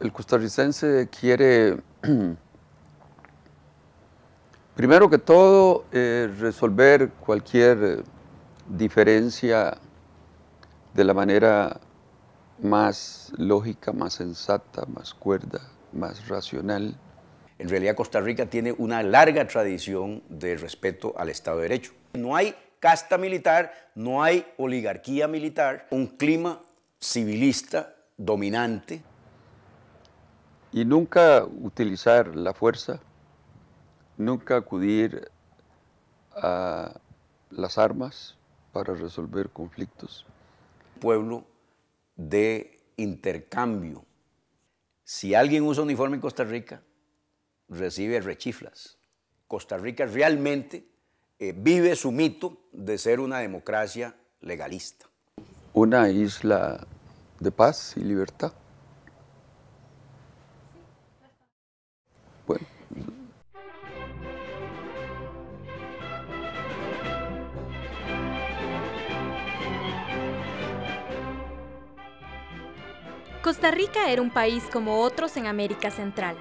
El costarricense quiere, primero que todo, resolver cualquier diferencia de la manera más lógica, más sensata, más cuerda, más racional. En realidad Costa Rica tiene una larga tradición de respeto al Estado de Derecho. No hay casta militar, no hay oligarquía militar, un clima civilista dominante. Y nunca utilizar la fuerza, nunca acudir a las armas para resolver conflictos. Pueblo de intercambio. Si alguien usa uniforme en Costa Rica, recibe rechiflas. Costa Rica realmente vive su mito de ser una democracia legalista. Una isla de paz y libertad. Bueno. Costa Rica era un país como otros en América Central.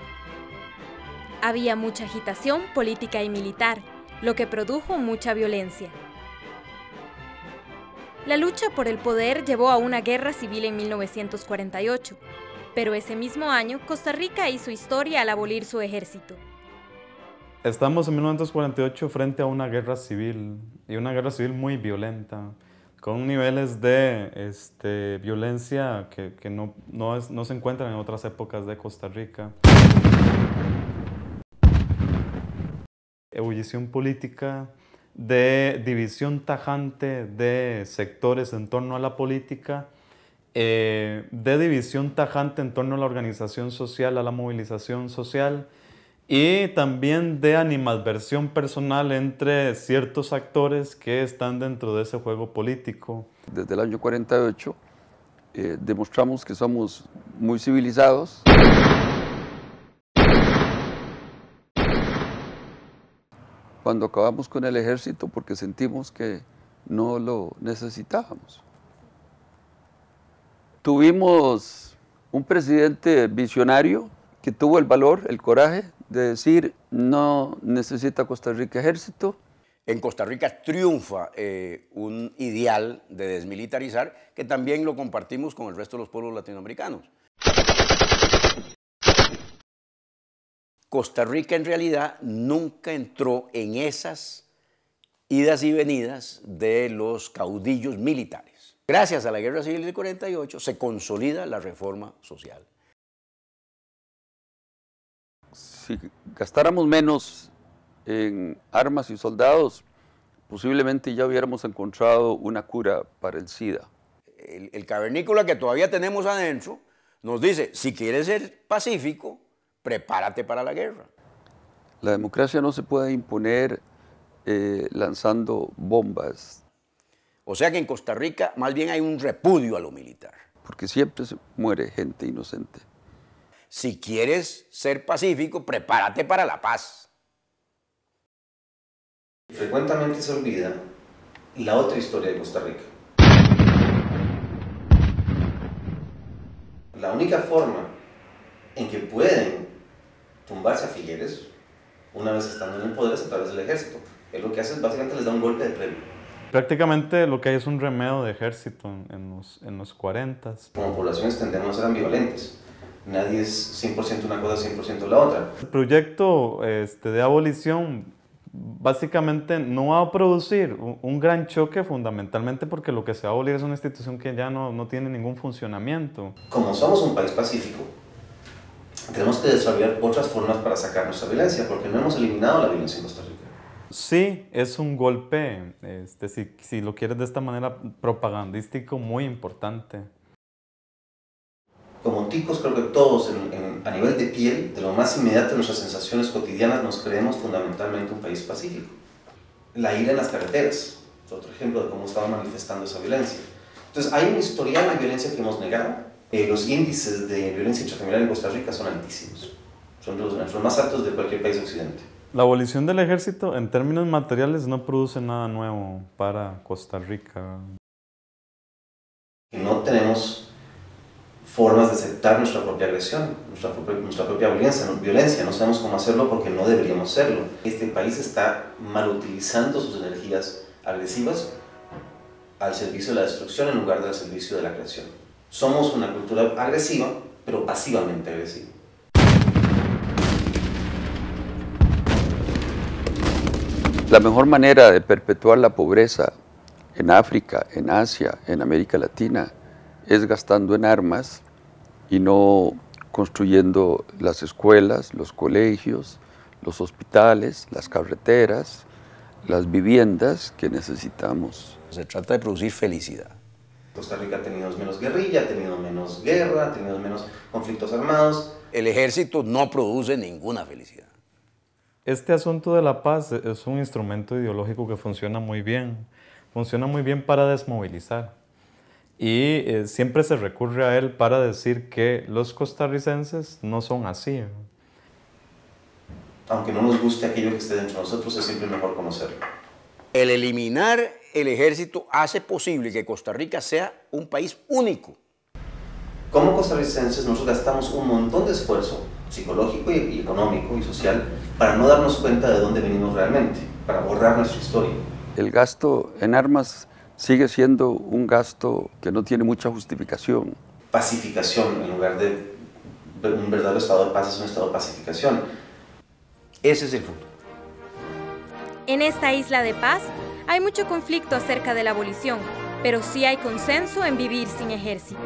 Había mucha agitación política y militar, lo que produjo mucha violencia. La lucha por el poder llevó a una guerra civil en 1948, pero ese mismo año Costa Rica hizo historia al abolir su ejército. Estamos en 1948 frente a una guerra civil, y una guerra civil muy violenta, con niveles de violencia que no se encuentran en otras épocas de Costa Rica. Ebullición política, de división tajante de sectores en torno a la política, de división tajante en torno a la organización social, a la movilización social, y también de animadversión personal entre ciertos actores que están dentro de ese juego político. Desde el año 48 demostramos que somos muy civilizados. Cuando acabamos con el ejército porque sentimos que no lo necesitábamos. Tuvimos un presidente visionario que tuvo el valor, el coraje de decir no necesita Costa Rica ejército. En Costa Rica triunfa un ideal de desmilitarizar que también lo compartimos con el resto de los pueblos latinoamericanos. Costa Rica en realidad nunca entró en esas idas y venidas de los caudillos militares. Gracias a la Guerra Civil del 48 se consolida la reforma social. Si gastáramos menos en armas y soldados, posiblemente ya hubiéramos encontrado una cura para el SIDA. El cavernícola que todavía tenemos adentro nos dice, si quieres ser pacífico, prepárate para la guerra. La democracia no se puede imponer lanzando bombas. O sea que en Costa Rica más bien hay un repudio a lo militar. Porque siempre se muere gente inocente. Si quieres ser pacífico, prepárate para la paz. Frecuentemente se olvida la otra historia de Costa Rica. La única forma en que pueden tumbarse a Figueres, una vez estando en el poder, es a través del ejército. Él lo que hace es básicamente les da un golpe de premio. Prácticamente lo que hay es un remedio de ejército en los 40s. Como poblaciones tendemos a ser ambivalentes. Nadie es 100% una cosa, 100% la otra. El proyecto de abolición básicamente no va a producir un gran choque fundamentalmente porque lo que se va a abolir es una institución que ya no tiene ningún funcionamiento. Como somos un país pacífico, tenemos que desarrollar otras formas para sacar nuestra violencia, porque no hemos eliminado la violencia en Costa Rica. Sí, es un golpe, si lo quieres de esta manera, propagandístico muy importante. Como ticos, creo que todos a nivel de piel, de lo más inmediato de nuestras sensaciones cotidianas, nos creemos fundamentalmente un país pacífico. La ira en las carreteras es otro ejemplo de cómo estaba manifestando esa violencia. Entonces, hay un historial de violencia que hemos negado. Los índices de violencia intrafamiliar en Costa Rica son altísimos. Son los más altos de cualquier país occidente. La abolición del ejército, en términos materiales, no produce nada nuevo para Costa Rica. No tenemos formas de aceptar nuestra propia agresión, nuestra propia violencia. No sabemos cómo hacerlo porque no deberíamos hacerlo. Este país está mal utilizando sus energías agresivas al servicio de la destrucción en lugar del servicio de la creación. Somos una cultura agresiva, pero pasivamente agresiva. La mejor manera de perpetuar la pobreza en África, en Asia, en América Latina, es gastando en armas y no construyendo las escuelas, los colegios, los hospitales, las carreteras, las viviendas que necesitamos. Se trata de producir felicidad. Costa Rica ha tenido menos guerrilla, ha tenido menos guerra, ha tenido menos conflictos armados. El ejército no produce ninguna felicidad. Este asunto de la paz es un instrumento ideológico que funciona muy bien. Funciona muy bien para desmovilizar. Y siempre se recurre a él para decir que los costarricenses no son así. Aunque no nos guste aquello que esté dentro de nosotros, es siempre mejor conocerlo. El eliminar el ejército hace posible que Costa Rica sea un país único. Como costarricenses, nosotros gastamos un montón de esfuerzo psicológico y económico y social para no darnos cuenta de dónde venimos realmente, para borrar nuestra historia. El gasto en armas sigue siendo un gasto que no tiene mucha justificación. Pacificación, en lugar de un verdadero estado de paz, es un estado de pacificación. Ese es el futuro. En esta isla de paz hay mucho conflicto acerca de la abolición, pero sí hay consenso en vivir sin ejército.